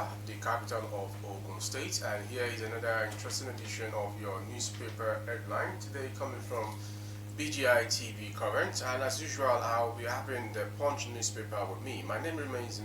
Abeokuta, the capital of Ogun State, and here is another interesting edition of your newspaper headline. Today coming from BGI TV Current, and as usual I'll be having the Punch newspaper with me. My name remains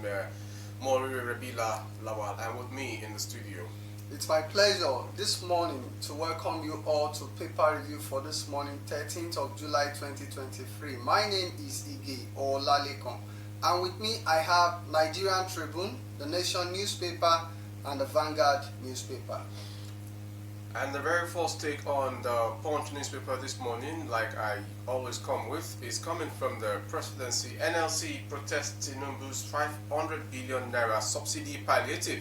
Mori Rabila Lawal, and with me in the studio. It's my pleasure this morning to welcome you all to paper review for this morning, 13th of July 2023. My name is Ige Olalekon, and with me I have Nigerian Tribune, the Nation newspaper, and the Vanguard newspaper. And the very first take on the Punch newspaper this morning, like I always come with, is coming from the presidency. NLC protests Tinubu's 500 billion naira subsidy palliative,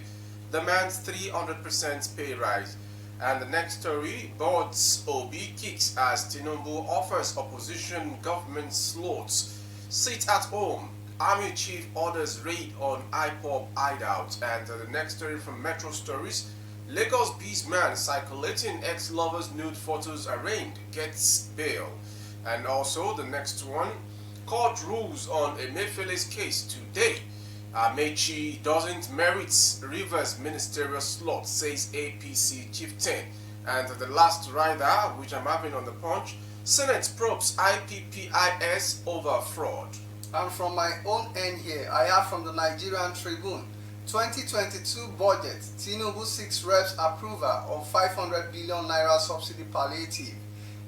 demands 300% pay rise. And the next story, Board's OB kicks as Tinubu offers opposition government slots. Sit at home. Army chief orders raid on IPOB hideout. And the next story from Metro Stories, Lagos beast man circulating ex-lovers' nude photos arraigned, gets bail. And also the next one, court rules on Emefiele's case today. Amechi doesn't merit Rivers ministerial slot, says APC chieftain. And the last rider, which I'm having on the Punch, Senate probes IPPIS over fraud. And from my own end here, I have from the Nigerian Tribune, 2022 budget, Tinubu seeks reps approval of 500 billion naira subsidy palliative.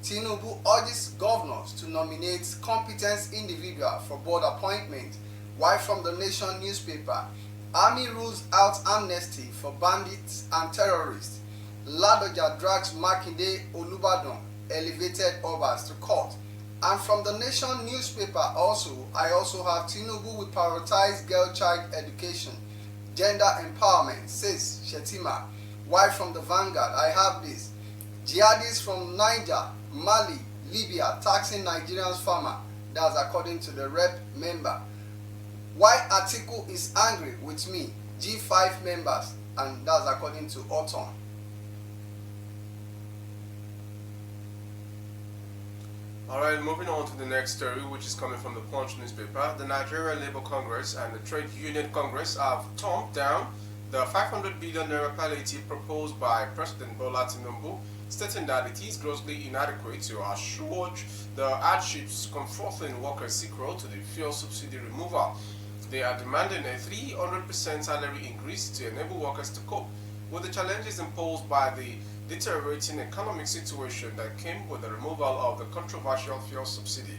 Tinubu urges governors to nominate competent individual for board appointment. While from the Nation newspaper, Army rules out amnesty for bandits and terrorists. Ladoja drags Makinde Olubadan, elevated Obas to court. And from the Nation newspaper I also have Tinubu will prioritize girl child education, gender empowerment, says Shetima. While from the Vanguard, I have this. Jihadis from Niger, Mali, Libya taxing Nigerians farmer. That's according to the rep member. Why Atiku is angry with me, G5 members, and that's according to Autumn. Alright, moving on to the next story, which is coming from the Punch newspaper. The Nigerian Labour Congress and the Trade Union Congress have thumped down the 500 billion naira palliative proposed by President Bola Tinubu, stating that it is grossly inadequate to assuage the hardships confronting workers sequel to the fuel subsidy removal. They are demanding a 300% salary increase to enable workers to cope with the challenges imposed by the deteriorating economic situation that came with the removal of the controversial fuel subsidy.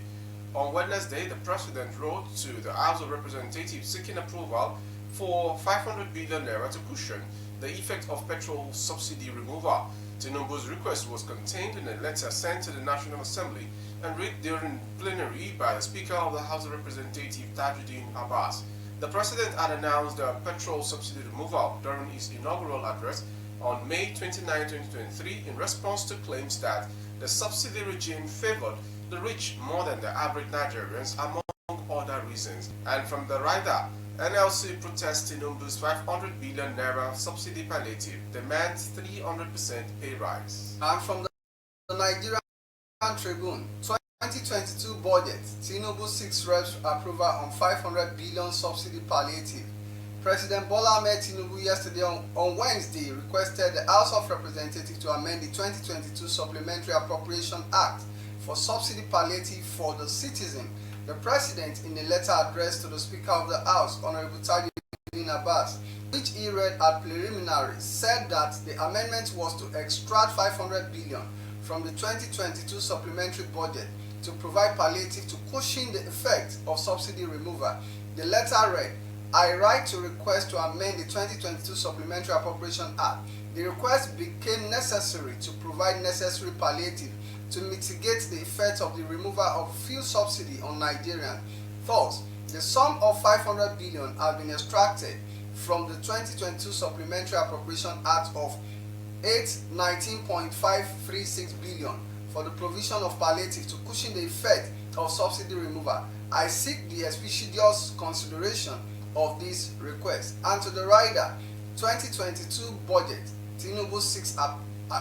On Wednesday, the President wrote to the House of Representatives seeking approval for 500 billion naira to cushion the effect of petrol subsidy removal. Tinubu's request was contained in a letter sent to the National Assembly and read during plenary by the Speaker of the House of Representatives, Tajuddin Abbas. The President had announced the petrol subsidy removal during his inaugural address on May 29, 2023 in response to claims that the subsidy regime favored the rich more than the average Nigerians, among other reasons. And from the rider, NLC protests Tinubu's 500 billion naira subsidy palliative, demands 300% pay rise. And from the Nigerian Tribune, 2022 budget, Tinubu seeks reps approval on 500 billion subsidy palliative. President Bola Ahmed Tinubu yesterday on Wednesday requested the House of Representatives to amend the 2022 Supplementary Appropriation Act for subsidy palliative for the citizen. The President, in a letter addressed to the Speaker of the House, Honorable Tajuddin Abbas, which he read at preliminary, said that the amendment was to extract 500 billion from the 2022 supplementary budget to provide palliative to cushion the effect of subsidy removal. The letter read, I write to request to amend the 2022 Supplementary Appropriation Act. The request became necessary to provide necessary palliative to mitigate the effect of the removal of fuel subsidy on Nigerians. Thus, the sum of 500 billion has been extracted from the 2022 Supplementary Appropriation Act of 819.536 billion for the provision of palliative to cushion the effect of subsidy removal. I seek the expeditious consideration of this request. And to the rider, 2022 budget, Tinubu seeks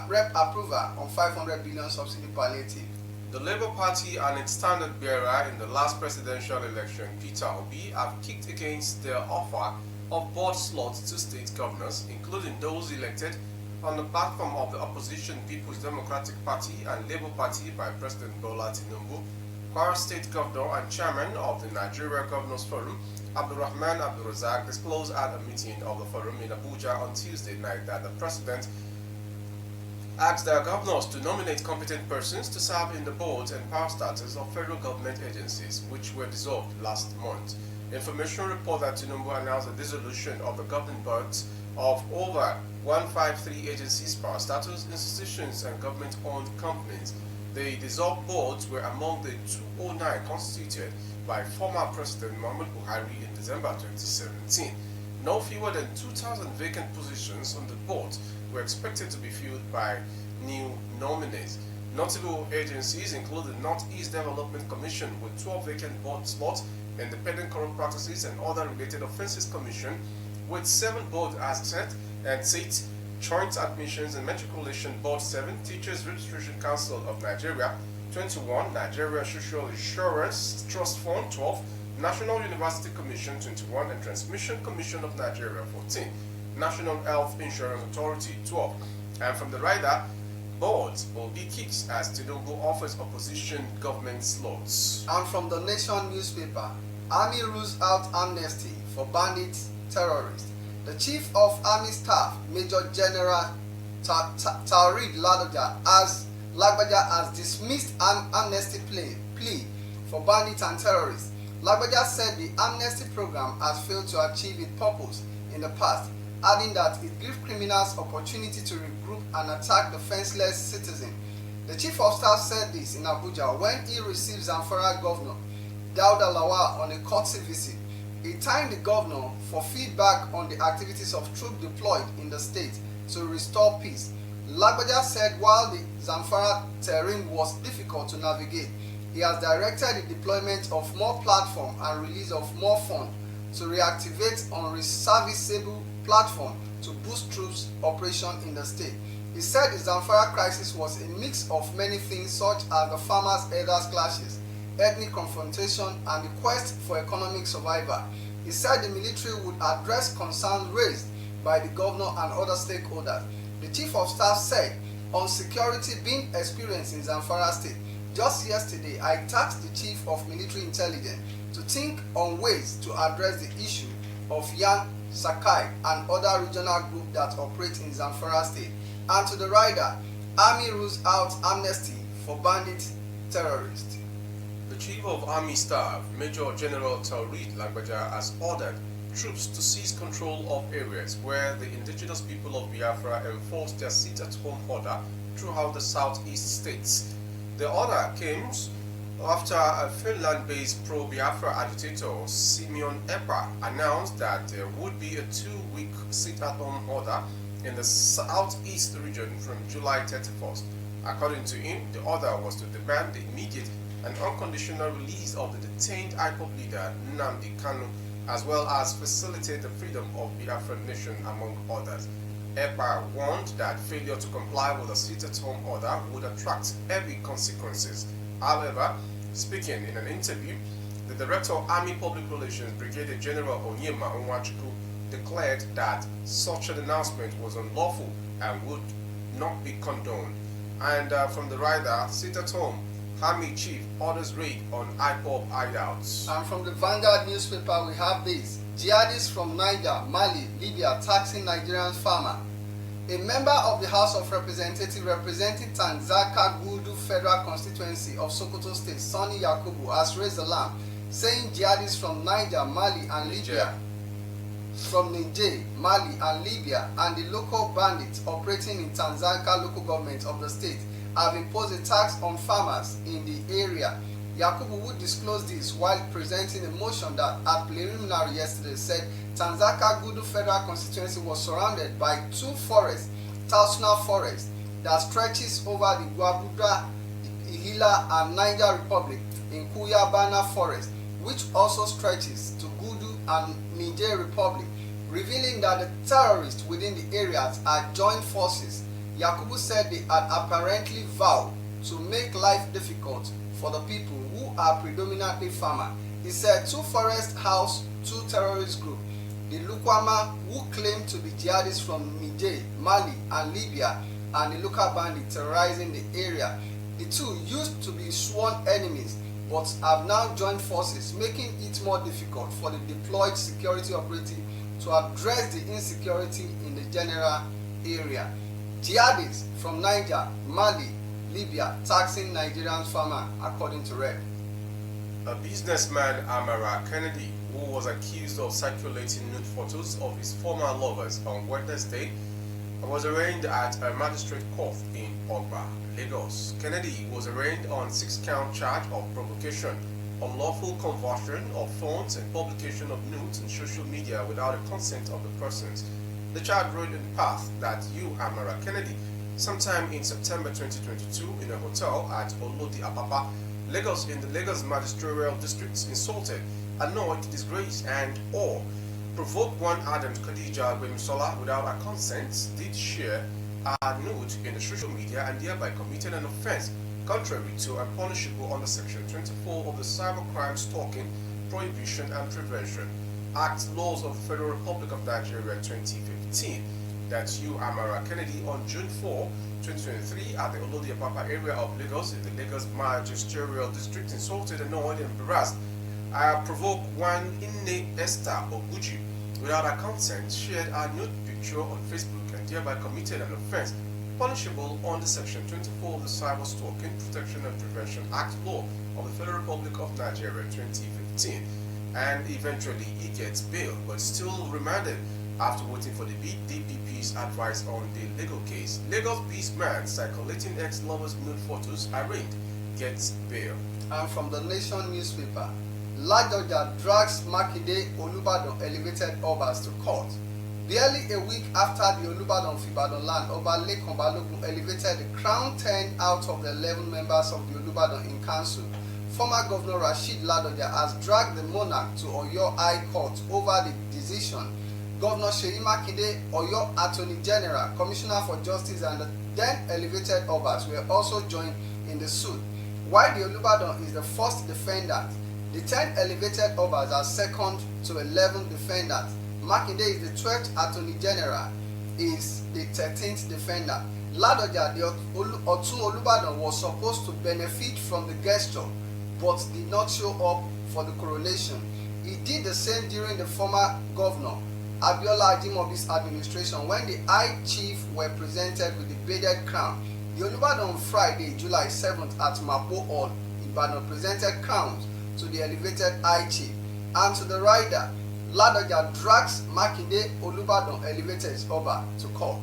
rep approval on 500 billion subsidy palliative. The Labour Party and its standard bearer in the last presidential election, Peter Obi, have kicked against their offer of board slots to state governors, including those elected on the platform of the opposition People's Democratic Party and Labour Party by President Bola Tinubu. Kwara State Governor and Chairman of the Nigeria Governors Forum, Abdulrahman Abdulrazak, disclosed at a meeting of the forum in Abuja on Tuesday night that the President asked their governors to nominate competent persons to serve in the boards and power status of federal government agencies, which were dissolved last month. Information report that Tinubu announced the dissolution of the governing boards of over 153 agencies, power status institutions, and government-owned companies. The dissolved boards were among the 209 constituted by former President Muhammadu Buhari in December 2017. No fewer than 2,000 vacant positions on the board were expected to be filled by new nominees. Notable agencies include the Northeast Development Commission with 12 vacant board slots, Independent Corrupt Practices and Other Related Offences Commission with 7 board assets and seats, Joint Admissions and Matriculation Board 7, Teachers Registration Council of Nigeria 21, Nigeria Social Insurance Trust Fund 12, National University Commission 21, and Transmission Commission of Nigeria 14, National Health Insurance Authority 12. And from the rider, boards will be kicked as Tinubu offers opposition government slots. And from the Nation newspaper, Army rules out amnesty for bandits, terrorists. The Chief of Army Staff, Major General Taoreed Lagbaja has dismissed an amnesty plea for bandits and terrorists. Lagbaja said the amnesty program has failed to achieve its purpose in the past, adding that it gives criminals opportunity to regroup and attack defenseless citizens. The Chief of Staff said this in Abuja when he received Zamfara Governor Dauda Lawal on a courtesy visit. He thanked the governor for feedback on the activities of troops deployed in the state to restore peace. Lagbaja said while the Zamfara terrain was difficult to navigate, he has directed the deployment of more platforms and release of more funds to reactivate unserviceable platforms to boost troops' operation in the state. He said the Zamfara crisis was a mix of many things such as the farmers-elders clashes, ethnic confrontation, and the quest for economic survival. He said the military would address concerns raised by the governor and other stakeholders. The Chief of Staff said on security being experienced in Zamfara State. Just yesterday, I tasked the Chief of Military Intelligence to think on ways to address the issue of Yan Sakai and other regional groups that operate in Zamfara State. And to the rider, Army rules out amnesty for bandit terrorists. The Chief of Army Staff, Major General Taoreed Lagbaja, has ordered troops to seize control of areas where the indigenous people of Biafra enforce their sit-at-home order throughout the southeast states. The order comes after a Finland-based pro-Biafra agitator, Simeon Epa, announced that there would be a 2-week sit-at-home order in the southeast region from July 31st. According to him, the order was to demand the immediate and unconditional release of the detained IPOB leader Nnamdi Kanu, as well as facilitate the freedom of Biafran nation, among others. EPA warned that failure to comply with a sit-at-home order would attract heavy consequences. However, speaking in an interview, the Director of Army Public Relations, Brigadier General Onyema Onwachukwu, declared that such an announcement was unlawful and would not be condoned. And from the rider, sit-at-home, Army Chief orders raid on IPOB hideouts. And from the Vanguard newspaper, we have this. Jihadists from Niger, Mali, Libya taxing Nigerian farmer. A member of the House of Representatives representing Tanzaka Gudu Federal Constituency of Sokoto State, Sani Yakubu, has raised alarm, saying jihadists from Niger, Mali, and Libya, and the local bandits operating in Tanzania local government of the state have imposed a tax on farmers in the area. Yakubu would disclose this while presenting a motion that at preliminary yesterday said Tanzania Gudu Federal Constituency was surrounded by 2 forests, Tausuna Forest, that stretches over the Guabuda, Ihila, and Niger Republic in Kuyabana Forest, which also stretches to Gudu and Niger Republic, revealing that the terrorists within the areas are joint forces. Yakubu said they had apparently vowed to make life difficult for the people who are predominantly farmers. He said 2 forests house 2 terrorist groups. The Lukwama, who claim to be jihadists from Niger, Mali and Libya, and the local bandits terrorizing the area. The two used to be sworn enemies but have now joined forces, making it more difficult for the deployed security operative to address the insecurity in the general area. Jihadists from Niger, Mali, Libya taxing Nigerian farmers, according to Red. A businessman, Amara Kennedy, who was accused of circulating nude photos of his former lovers on Wednesday, was arraigned at a magistrate court in Ogba, Lagos. Kennedy was arraigned on 6-count charge of provocation, unlawful conversion of phones and publication of nudes on social media without the consent of the persons. The charge wrote in the path that you, Amara Kennedy, sometime in September 2022 in a hotel at Olodi Apapa, Lagos, in the Lagos Magisterial District, insulted, annoyed, disgraced, and or provoked one Adam Khadija Gwemisola without her consent, did share a nude in the social media and thereby committed an offense contrary to and punishable under Section 24 of the Cybercrime Stalking, Prohibition and Prevention Act laws of the Federal Republic of Nigeria 2015. That you, Amara Kennedy, on June 4, 2023, at the Olodi Apapa area of Lagos, in the Lagos Magisterial District, insulted, annoyed, and embarrassed. I provoked one Inne Esther Oguchi without her consent, shared a nude picture on Facebook, and thereby committed an offense punishable under Section 24 of the Cyber Stalking, Protection and Prevention Act law of the Federal Republic of Nigeria 2015. And eventually he gets bail, but still remanded after waiting for the DPP's advice on the legal case. Lagos-based man circulating ex-lovers' nude photos arraigned gets bail. And from the Nation newspaper, Ladoja drags Makinde Olubadan elevated Obas to court. Barely a week after the Olubadan Fibadan land, Oba Lekan Balogun elevated the Crown 10 out of the 11 members of the Olubadan in council. Former Governor Rasheed Ladoja has dragged the monarch to Oyo High Court over the decision. Governor Seyi Makinde, Oyo Attorney General, Commissioner for Justice, and the then elevated Obas were also joined in the suit. While the Olubadan is the first defendant, the 10 elevated Obas are second to 11 defendants. Makinde is the 12th Attorney General, is the 13th defendant. Ladoja, the Otun Olubadan, was supposed to benefit from the gesture but did not show up for the coronation. He did the same during the former governor Abiola Ajimobi's administration when the High Chief were presented with the beaded crown. The Olubadan on Friday, July 7th at Mapo Hall, Ibadan presented crowns to the elevated High Chief, and to the rider, Ladoja drags Makinde Olubadan elevated Oba to court.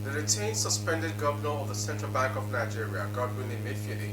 The retained suspended governor of the Central Bank of Nigeria, Godwin Emefiele,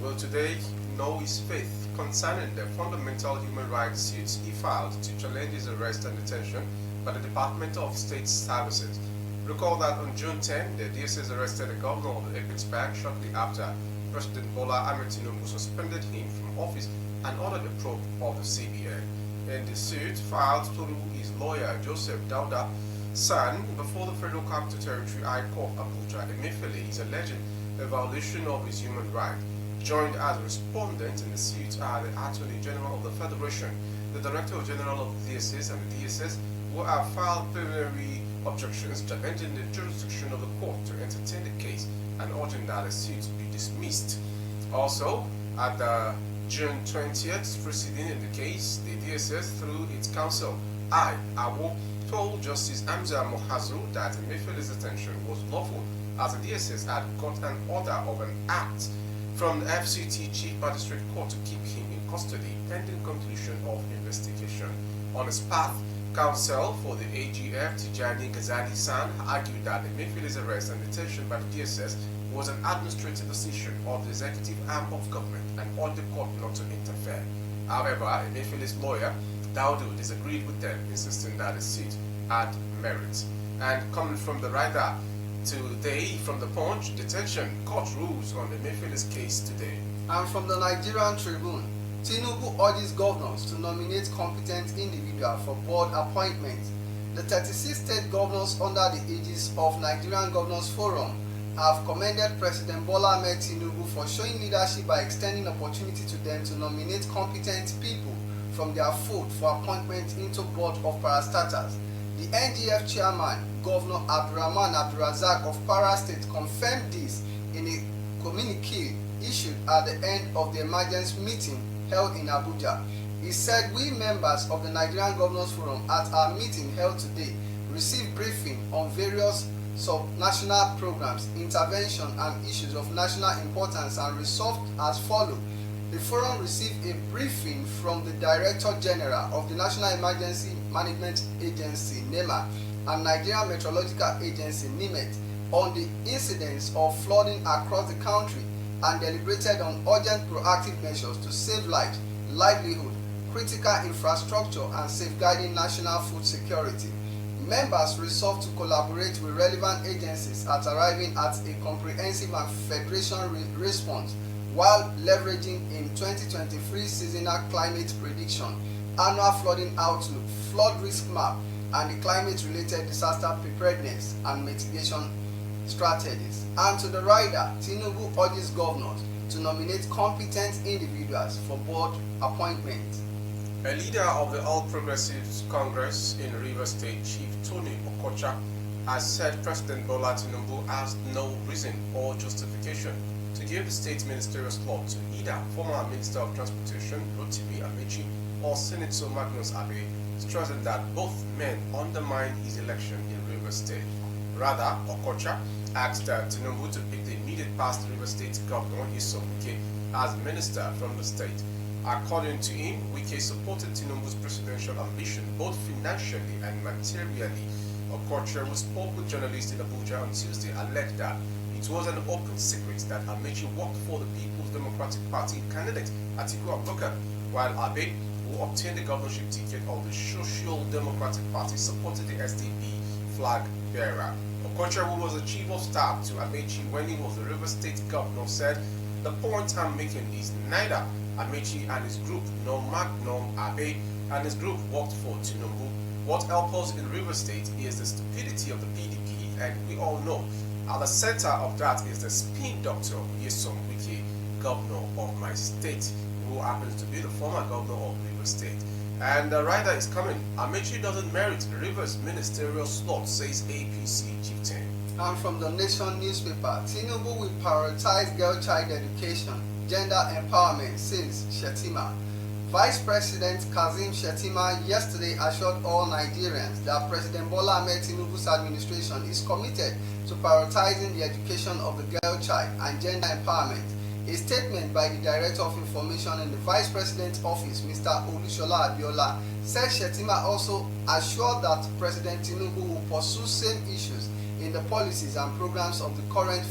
will today know his faith concerning the fundamental human rights suits he filed to challenge his arrest and detention by the Department of State Services. Recall that on June 10, the DSS arrested the governor of the Apex Bank shortly after President Bola Ahmed Tinubu suspended him from office and ordered the probe of the CBN. In the suit filed through his lawyer Joseph Dauda San before the Federal Capital Territory High Court Abuja, Emefiele is alleging a violation of his human rights. Joined as respondents in the suit are the Attorney General of the Federation, the Director General of the DSS, and the DSS, who have filed preliminary objections challenging the jurisdiction of the court to entertain the case and urging that the suit be dismissed. Also, at the June 20th proceeding in the case, the DSS, through its counsel, Awo, told Justice Hamza Mohazu that Emefiele's detention was lawful as the DSS had got an order of an act from the FCT Chief Magistrate Court to keep him in custody pending conclusion of investigation. On his path, counsel for the AGF Tijani Ghazali San argued that Emefiele's arrest and detention by the DSS was an administrative decision of the executive arm of government and urged the court not to interfere. However, Emefiele's lawyer, Daudu, disagreed with them, insisting that the suit had merit. And coming from the rider today, from the Punch, detention, court rules on Emefiele's case today. And from the Nigerian Tribune, Tinubu urges governors to nominate competent individuals for board appointments. The 36 state governors under the aegis of Nigerian Governors Forum have commended President Bola Ahmed Tinubu for showing leadership by extending opportunity to them to nominate competent people from their fold for appointment into board of parastatals. The NGF chairman, Governor Abdurrahman Abdulrazak of Kwara State, confirmed this in a communique issued at the end of the emergency meeting held in Abuja. He said, "We members of the Nigerian Governors Forum at our meeting held today received briefing on various sub-national programs, intervention and issues of national importance and resolved as follows. The forum received a briefing from the Director General of the National Emergency Management Agency (NEMA) and Nigerian Meteorological Agency (NIMET) on the incidence of flooding across the country and deliberated on urgent proactive measures to save lives, livelihood, critical infrastructure and safeguarding national food security. Members resolved to collaborate with relevant agencies at arriving at a comprehensive and federation response while leveraging in 2023 seasonal climate prediction, annual flooding outlook, flood risk map, and the climate-related disaster preparedness and mitigation strategies." And to the rider, Tinubu urges governors to nominate competent individuals for board appointment. A leader of the All Progressives Congress in Rivers State, Chief Tony Okocha, has said President Bola Tinubu has no reason or justification to give the state ministerial slot to either former Minister of Transportation Rotimi Amechi or Senator Magnus Abe, stressing that both men undermined his election in Rivers State. Rather, Okocha asked Tinubu to pick the immediate past Rivers State Governor Nyesom Wike as minister from the state. According to him, Wike supported Tinubu's presidential ambition both financially and materially. Okocha, who spoke with journalists in Abuja on Tuesday, alleged that it was an open secret that Amechi worked for the People's Democratic Party candidate Atiku Abubakar, while Abe, who obtained the governorship ticket of the Social Democratic Party, supported the SDP flag bearer. Okocha, who was the chief of staff to Amechi when he was the Rivers State governor, said, "The point I'm making is neither Amechi and his group nor Magnum Abe and his group worked for Tinubu. What helped us in Rivers State is the stupidity of the PDP, and we all know at the center of that is the spin doctor Nyesom Wike, governor of my state, who happens to be the former governor of Rivers State." And the rider is coming. Amechi doesn't merit Rivers ministerial slot, says APC chieftain. And from the Nation newspaper, Tinubu will prioritize girl-child education, gender empowerment, says Shettima. Vice President Kazim Shettima yesterday assured all Nigerians that President Bola Ahmed Tinubu's administration is committed to prioritizing the education of the girl child and gender empowerment. A statement by the Director of Information in the Vice President's office, Mr. Olusola Abiola, said Shettima also assured that President Tinubu will pursue same issues in the policies and programs of the current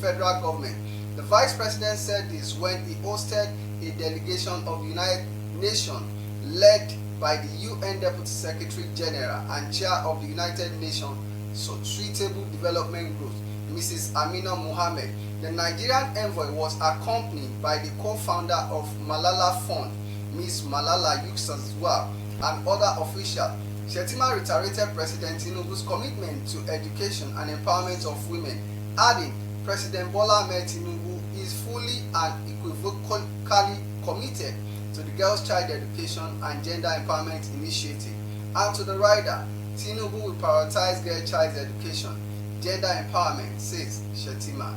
federal government. The Vice President said this when he hosted a delegation of the United Nations led by the UN Deputy Secretary General and Chair of the United Nations Sustainable Development Group, Mrs. Amina Mohammed. The Nigerian envoy was accompanied by the co-founder of Malala Fund, Ms. Malala Yousafzai, and other officials. Shettima reiterated President Tinubu's commitment to education and empowerment of women, adding, President Bola Ahmed Tinubu is fully and equivocally committed to the girls' child education and gender empowerment initiative. And to the rider, Tinubu will prioritize girl child education, gender empowerment, says Shettima.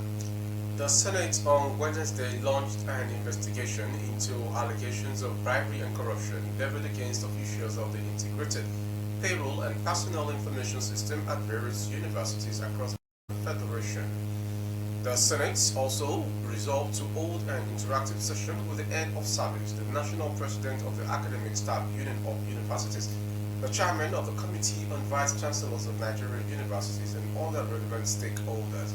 The Senate on Wednesday launched an investigation into allegations of bribery and corruption leveled against officials of the Integrated Payroll and Personnel Information System at various universities across the Federation. The Senate also resolved to hold an interactive session with the head of service, the national president of the Academic Staff Union of Universities, the chairman of the Committee on Vice Chancellors of Nigerian Universities, and other relevant stakeholders.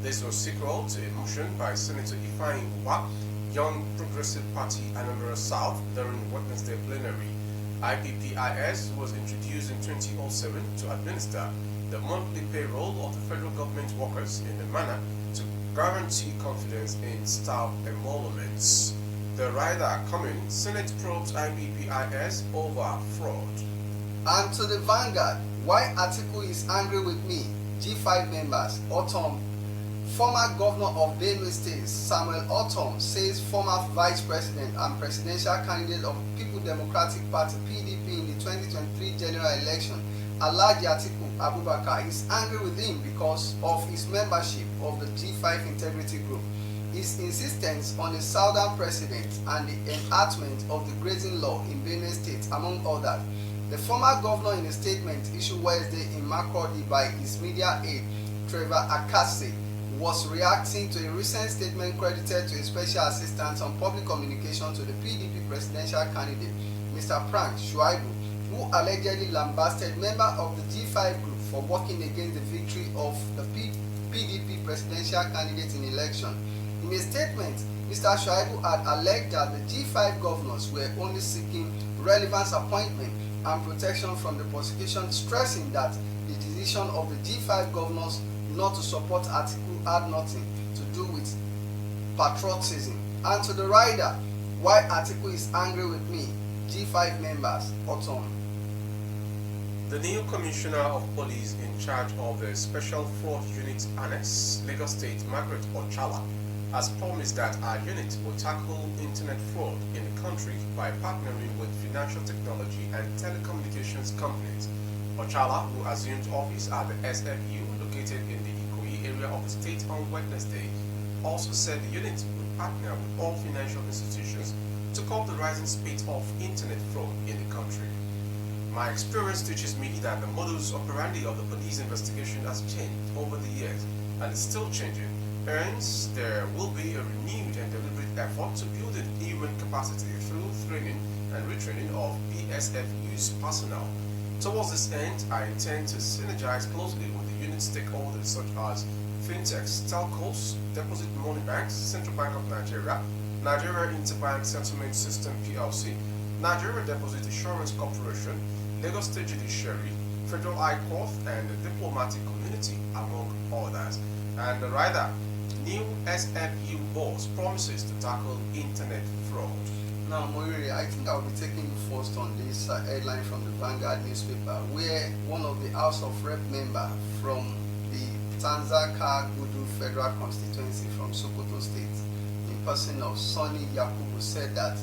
This was sequel to a motion by Senator Ifeanyi Ubah, Young Progressive Party, Anambra South, during Wednesday plenary. IPPIS was introduced in 2007 to administer the monthly payroll of the federal government workers in a manner to guarantee confidence in staff emoluments. The rider coming, Senate probes IPPIS over fraud. And to the Vanguard, why Atiku is angry with me, G5 members, autumn Former governor of Benue State, Samuel Otom, says former vice president and presidential candidate of People Democratic Party (PDP) in the 2023 general election, Alhaji Atiku Abubakar, is angry with him because of his membership of the G5 Integrity Group, his insistence on the southern precedent, and the enactment of the grazing law in Benue State, among others. The former governor, in a statement issued Wednesday in Makurdi by his media aide, Trevor Akase, was reacting to a recent statement credited to a special assistant on public communication to the PDP presidential candidate, Mr. Frank Shuaibu, who allegedly lambasted members of the G5 group for working against the victory of the PDP presidential candidate in election. In a statement, Mr. Shuaibu had alleged that the G5 governors were only seeking relevance appointment and protection from the prosecution, stressing that the decision of the G5 governors not to support Atiku had nothing to do with patriotism. And to the rider, why Atiku is angry with me, G5 members, Otom. The new Commissioner of Police in charge of the Special Fraud Unit Annex, Lagos State, Margaret Ochala, has promised that our unit will tackle internet fraud in the country by partnering with financial technology and telecommunications companies. Ochala, who assumed office at the SFU located in the Ikoyi area of the state on Wednesday, also said the unit will partner with all financial institutions to curb the rising spate of internet fraud in the country. My experience teaches me that the modus operandi of the police investigation has changed over the years and is still changing. Hence, there will be a renewed and deliberate effort to build a human capacity through training and retraining of PSFU's personnel. Towards this end, I intend to synergize closely with the unit stakeholders such as fintechs, telcos, deposit money banks, Central Bank of Nigeria, Nigeria Interbank Settlement System PLC, Nigeria Deposit Insurance Corporation, Lagos State Judiciary, Federal High Court, and the diplomatic community, among others. And rather, new SFU boss promises to tackle internet fraud. Now, Moiri, I think I'll be taking you first on this headline from the Vanguard newspaper, where one of the House of Rep member from the Tanzaka Gudu Federal Constituency from Sokoto State, in person of Sonny Yakubu, said that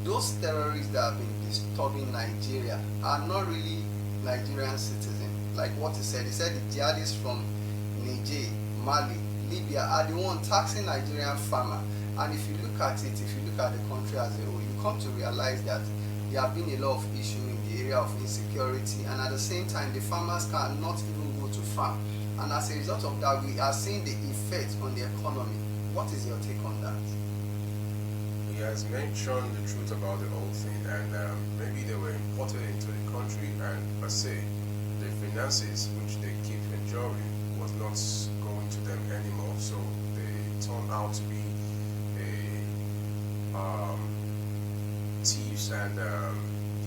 those terrorists that have been disturbing Nigeria are not really Nigerian citizens. Like what he said the jihadists from Niger, Mali, Libya are the one taxing Nigerian farmer. And if you look at it, if you look at the country as a whole, you come to realize that there have been a lot of issues in the area of insecurity, and at the same time the farmers cannot even go to farm, and as a result of that we are seeing the effect on the economy. What is your take on that? He has mentioned the truth about the whole thing, and maybe they were imported into the country, and per se the finances which they keep enjoying was not going to them anymore, so they turned out to be thieves and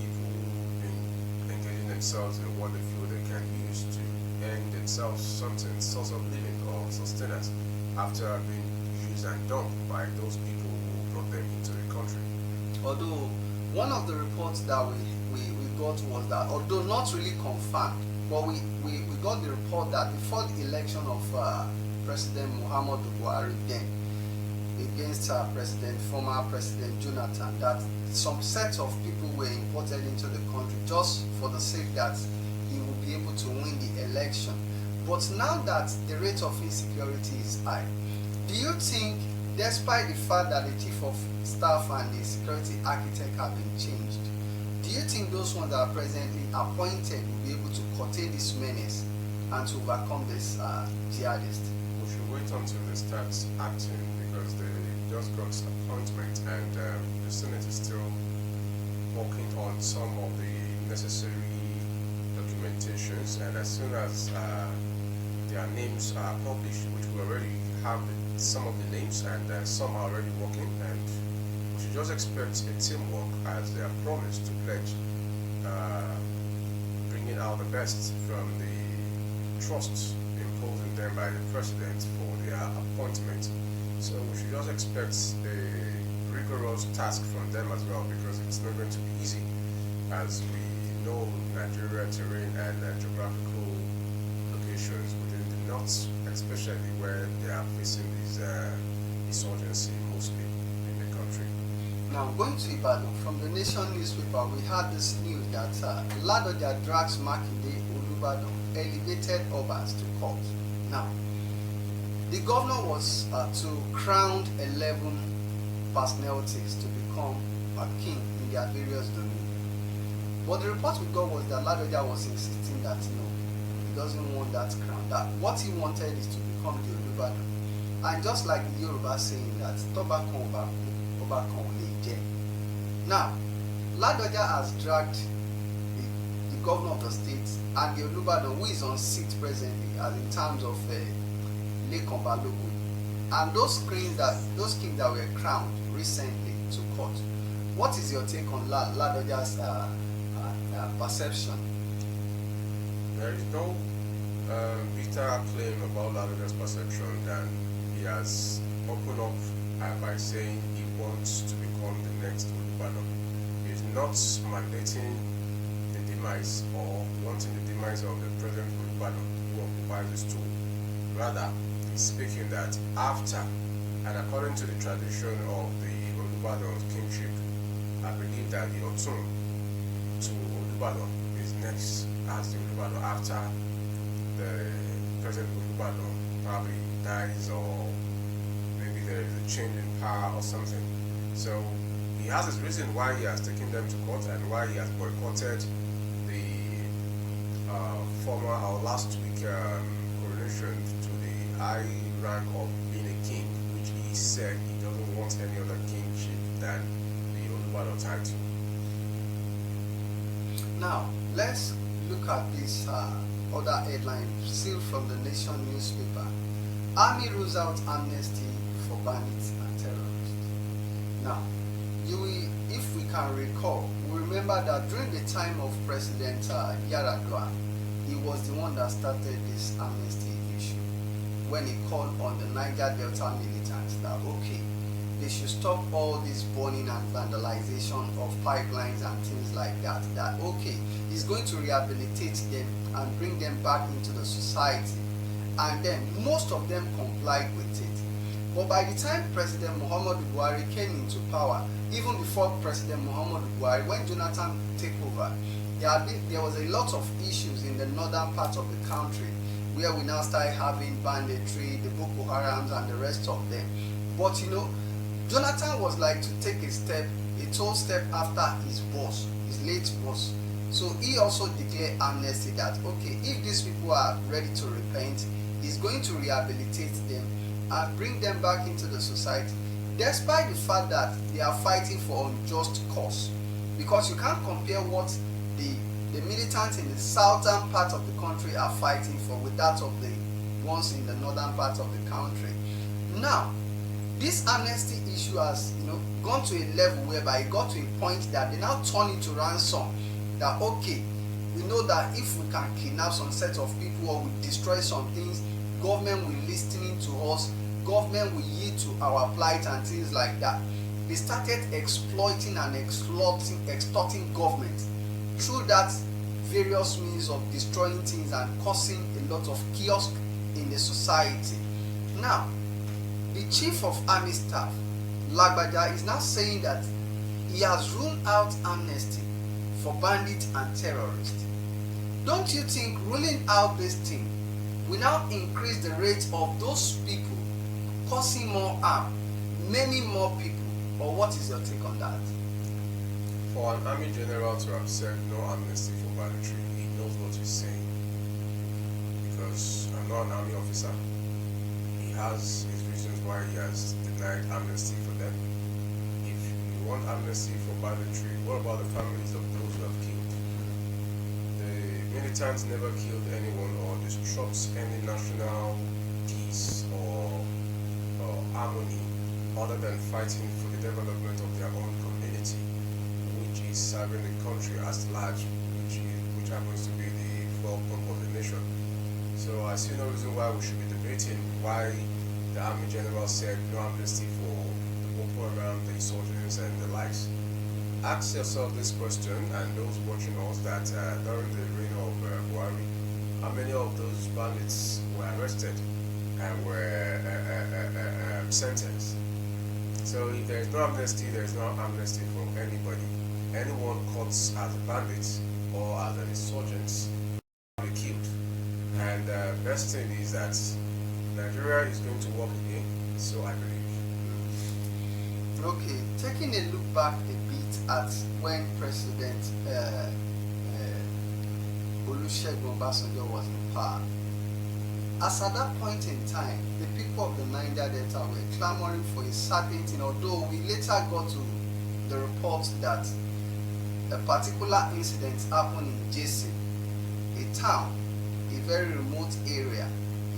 people engaging themselves in what they feel they can use to earn themselves something, source of living or sustenance, after being used and dumped by those people who brought them into the country. Although one of the reports that we got was that, although not really confirmed, but we got the report that before the election of President Muhammadu Buhari then, against former President Jonathan, that some set of people were imported into the country just for the sake that he would be able to win the election. But now that the rate of insecurity is high, do you think, despite the fact that the chief of staff and the security architect have been changed, do you think those ones that are presently appointed will be able to curtail this menace and to overcome this jihadist? We should wait until they start acting, because they just got appointment, and the Senate is still working on some of the necessary documentations, and as soon as their names are published, which we already have some of the names, and some are already working, and we should just expect a teamwork as they have promised to pledge, bringing out the best from the trust imposed on them by the president for their appointment. So we should just expect a rigorous task from them as well, because it's not going to be easy, as we know Nigeria terrain and geographical locations within the north especially where they are facing this insurgency mostly in the country. Now, going to Ibadan, from the Nation newspaper, we had this news that Ladoja drags Makinde Olubadan elevated Obas to court. Now, the governor was to crown 11 personalities to become a king in their various domains. But the report we got was that Ladoja was insisting that no, he doesn't want that crown. That what he wanted is to become the Olubadan. And just like the Yoruba saying that Toba kan Oba ku, Oba kan o le je. Now, Ladoja has dragged the governor of the state and the Olubadan, who is on seat presently, as in terms of Lekan Balogun, and those kings that were crowned recently to court. What is your take on Ladoja's perception? There is no bitter claim about Ladoja's perception than he has opened up by saying he wants to become the next Olubadan. He is not mandating the demise or wanting the demise of the present Olubadan who occupies the stool. Rather, he's speaking that after, and according to the tradition of the Olubadan's kingship, I believe that the Otun to Olubadan is next as the Olubadan after the present Olubadan probably dies, or maybe there is a change in power or something. So he has his reason why he has taken them to court and why he has boycotted the former or last week coronation to the high rank of being a king, which he said he doesn't want any other kingship than the Olubadan title. Now, let's look at this other headline still from the Nation newspaper. Army rules out amnesty for bandits and terrorists. Now, if we can recall, we remember that during the time of President Yaradua, he was the one that started this amnesty issue when he called on the Niger Delta militants that okay, they should stop all this burning and vandalization of pipelines and things like that. That okay, he's going to rehabilitate them and bring them back into the society. And then most of them complied with it. But by the time President Muhammadu Buhari came into power, even before President Muhammadu Buhari, when Jonathan took over, there was a lot of issues in the northern part of the country where we now started having banditry, the Boko Harams and the rest of them. But Jonathan was like to take a tall step after his boss, his late boss. So he also declared amnesty that okay, if these people are ready to repent, he's going to rehabilitate them and bring them back into the society, despite the fact that they are fighting for unjust cause. Because you can't compare what the militants in the southern part of the country are fighting for with that of the ones in the northern part of the country. Now, this amnesty issue has gone to a level whereby it got to a point that they now turn it to ransom. That okay, we know that if we can kidnap some set of people or we destroy some things, government will listen to us, government will yield to our plight and things like that. They started exploiting and extorting government through that various means of destroying things and causing a lot of chaos in the society. Now, the chief of army staff, Lagbaja, is now saying that he has ruled out amnesty for bandits and terrorists. Don't you think ruling out this thing will now increase the rate of those people causing more harm, many more people? Or what is your take on that? For an army general to have said no amnesty for banditry, he knows what he's saying. Because I'm not an army officer. He has his reasons why he has denied amnesty for them. If you want amnesty for banditry, what about the families of those who have killed? The militants never killed anyone or disrupts any national peace or harmony other than fighting for the development of their own community, which is serving the country as large, which happens to be the fuel pump of the nation. So I see no reason why we should be debating why the Army General said no amnesty for the Boko Haram, the insurgents and the likes. Ask yourself this question, and those watching us, that during the reign of Buhari, how many of those bandits were arrested? were sentenced. So if there is no amnesty, there is no amnesty for anybody. Anyone caught as a bandit or as an insurgent will be killed. And the best thing is that Nigeria is going to work again, so I believe. Okay, taking a look back a bit at when President Olusegun Obasanjo was in power. As at that point in time, the people of the Niger Delta were clamoring for a certain thing, although we later got to the report that a particular incident happened in Jesse, a town, a very remote area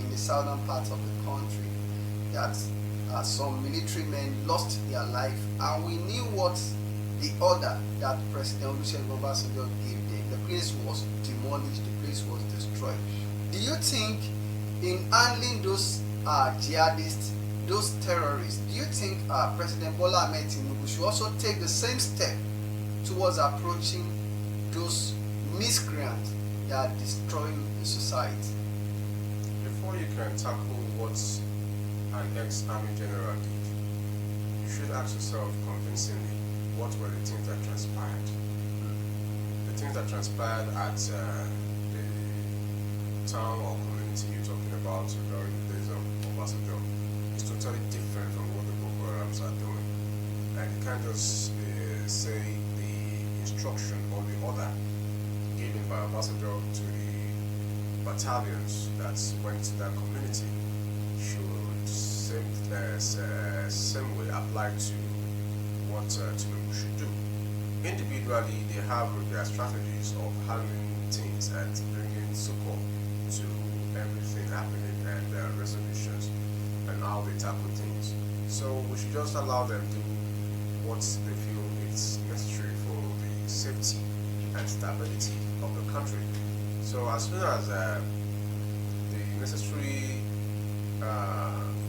in the southern part of the country, that some military men lost their life, and we knew what the order that President Olusegun Obasanjo gave them. The place was demolished, the place was destroyed. Do you think in handling those jihadists, those terrorists, do you think President Bola Ahmed Tinubu should also take the same step towards approaching those miscreants that are destroying the society? Before you can tackle what an ex-army general did, you should ask yourself convincingly, what were the things that transpired? The things that transpired at the town or community you're talking about during the days of Obasanjo is totally different from what the Boko Harams are doing. And you can't just say the instruction or the order given by Obasanjo to the battalions that went to that community should same way apply to what Tinubu should do. Individually, they have their strategies of handling things and bringing support to everything happening and resolutions and how they tackle things. So we should just allow them do what they feel is necessary for the safety and stability of the country. So as soon as the necessary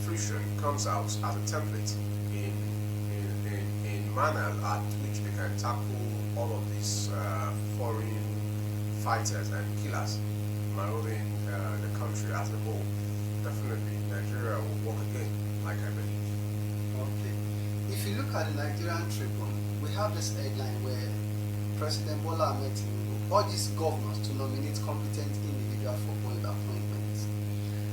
fruition comes out as a template in manner at which they can tackle all of these foreign fighters and killers marauding the country as a whole, definitely Nigeria will walk again, like I believe. Okay. If you look at the Nigerian Tribune, we have this headline where President Bola Ahmed Tinubu urges governors to nominate competent individuals for board appointments.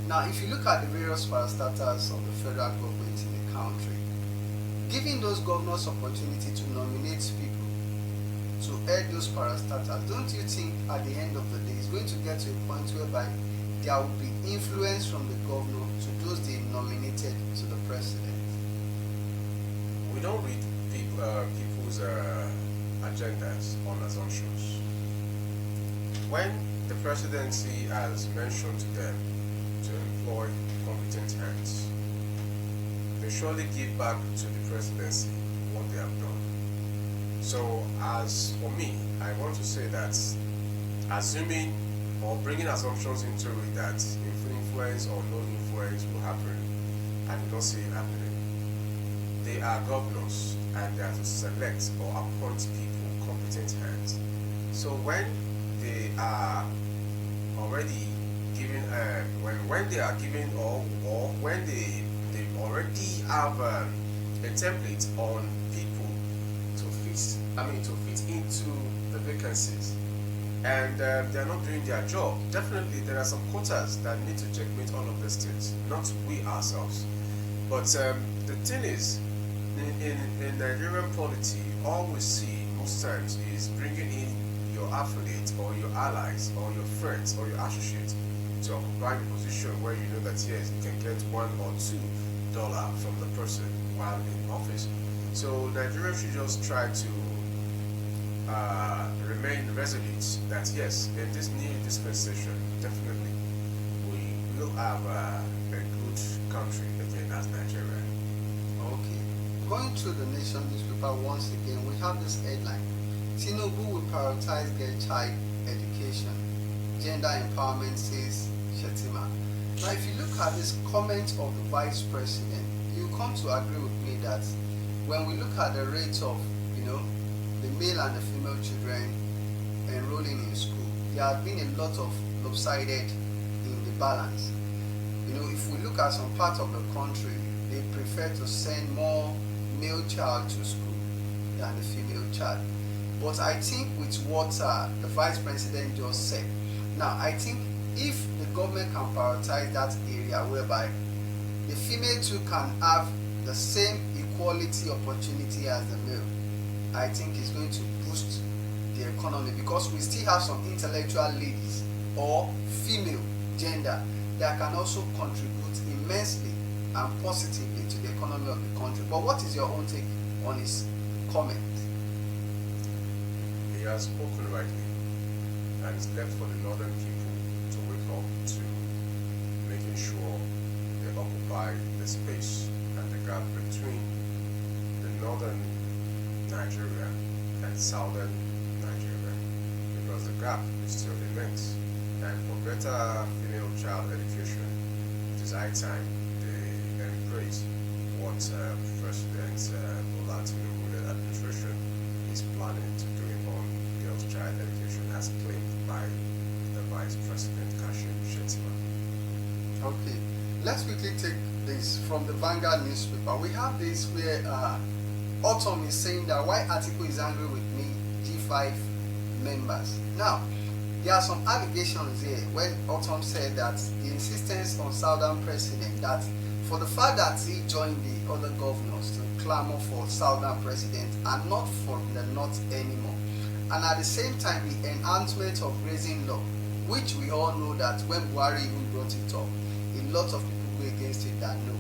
Now, if you look at the various parastatals of the federal government in the country, giving those governors opportunity to nominate people to head those parastatals, don't you think at the end of the day it's going to get to a point whereby there will be influence from the governor to those they nominated to the president? We don't read people's agendas on assumptions. When the presidency has mentioned to them to employ competent hands, they surely give back to the presidency what they have done. So as for me, I want to say that assuming or bringing assumptions into it that influence or no influence will happen, I do not see it happening. They are governors and they are to select or appoint people, competent hands. So when they are already given, when they are given or when they already have a template on people to fit into the vacancies, and they are not doing their job, definitely there are some quotas that need to checkmate all of these things, not we ourselves. But the thing is, in Nigerian polity, all we see most times is bringing in your affiliates or your allies or your friends or your associates to occupy the position where you know that yes, you can get $1 or $2 from the person while in office. So Nigeria should just try to remain resolute that yes, in this new dispensation, definitely we will have a good country again as Nigeria. Okay. Going through the Nation newspaper once again, we have this headline: Tinubu will prioritize girl child education. Gender empowerment, says Shetima. Now, if you look at this comment of the Vice President, you come to agree with me that when we look at the rates of, the male and the female children enrolling in school, there has been a lot of lopsided in the balance. If we look at some parts of the country, they prefer to send more male child to school than the female child. But I think with what the vice president just said, now I think if the government can prioritize that area whereby the female too can have the same equality opportunity as the male, I think it's going to boost the economy, because we still have some intellectual ladies or female gender that can also contribute immensely and positively to the economy of the country. But what is your own take on his comment? He has spoken rightly, and it's left for the northern people to wake up to making sure they occupy the space and the gap between the northern Nigeria and southern Nigeria, because the gap is still immense. And for better female child education, it is high time they embrace what President Bola Tinubu administration is planning to do on girls' child education, as claimed by the Vice President Kashim Shettima. Okay, let's quickly take this from the Vanguard newspaper. We have this where Autumn is saying that why Atiku is angry with me, G5 members. Now, there are some allegations here when Autumn said that the insistence on Southern president, that for the fact that he joined the other governors to clamor for Southern president and not for the North anymore, and at the same time the enhancement of grazing law, which we all know that when Buhari even brought it up, a lot of people go against it that no,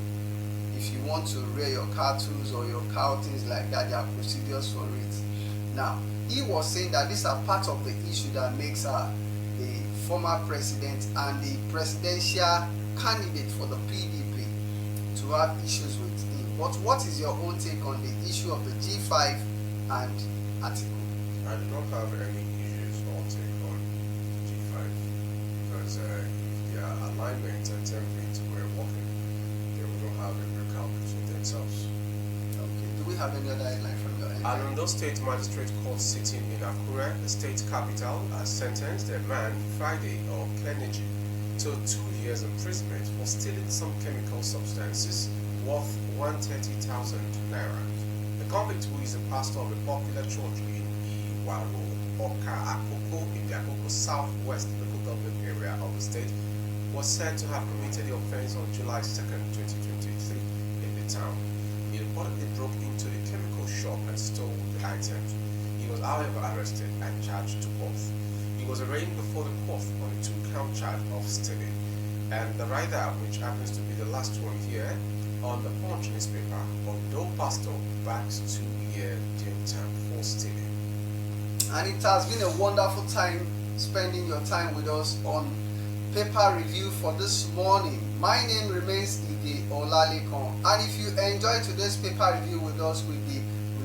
if you want to rear your cattle or your cow, things like that, there are procedures for it. Now, he was saying that these are part of the issue that makes the former president and the presidential candidate for the PDP to have issues with him. But what is your own take on the issue of the G5 and Atiku? I do not have any issues or take on G5, because if their alignment and template were working, they wouldn't have a breakout between themselves. Okay. Do we have any other headline from your end? An Ondo State Magistrate Court sitting in Akure, the state capital, has sentenced a man, Friday of Kennedy, to 2 years imprisonment for stealing some chemical substances worth 130,000 naira. The convict, who is a pastor of a popular church in Iwaro, Oka Akoko, in the Akoko Southwest local government area of the state, was said to have committed the offense on July 2nd, 2023 in the town. He reportedly broke into the chemical shop and stole the items. He was, however, arrested and charged to both. He was arraigned before the court on a 2-count charge of stealing. And the rider, which happens to be the last one here, on the Punch newspaper, Ondo pastor backs 2-year jail term for stealing. And it has been a wonderful time spending your time with us on paper review for this morning. My name remains Ige Olalekon, and if you enjoyed today's paper review with us with the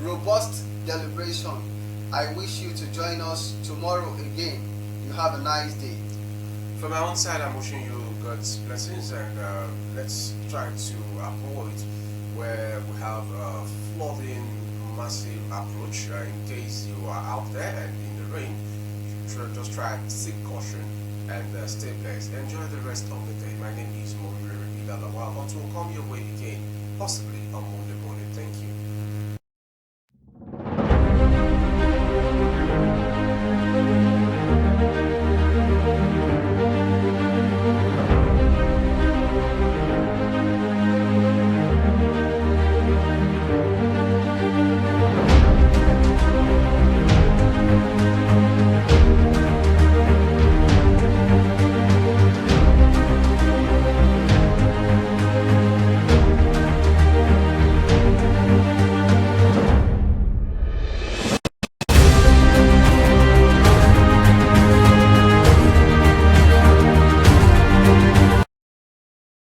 robust deliberation, I wish you to join us tomorrow again. You have a nice day. From my own side, I'm wishing you God's blessings, and let's try to avoid where we have a flooding, massive approach. In case you are out there and in the rain, just try to seek caution and stay blessed. Enjoy the rest of the day. My name is Moriri Idalawa. Until we come your way again, possibly on Monday morning. Thank you.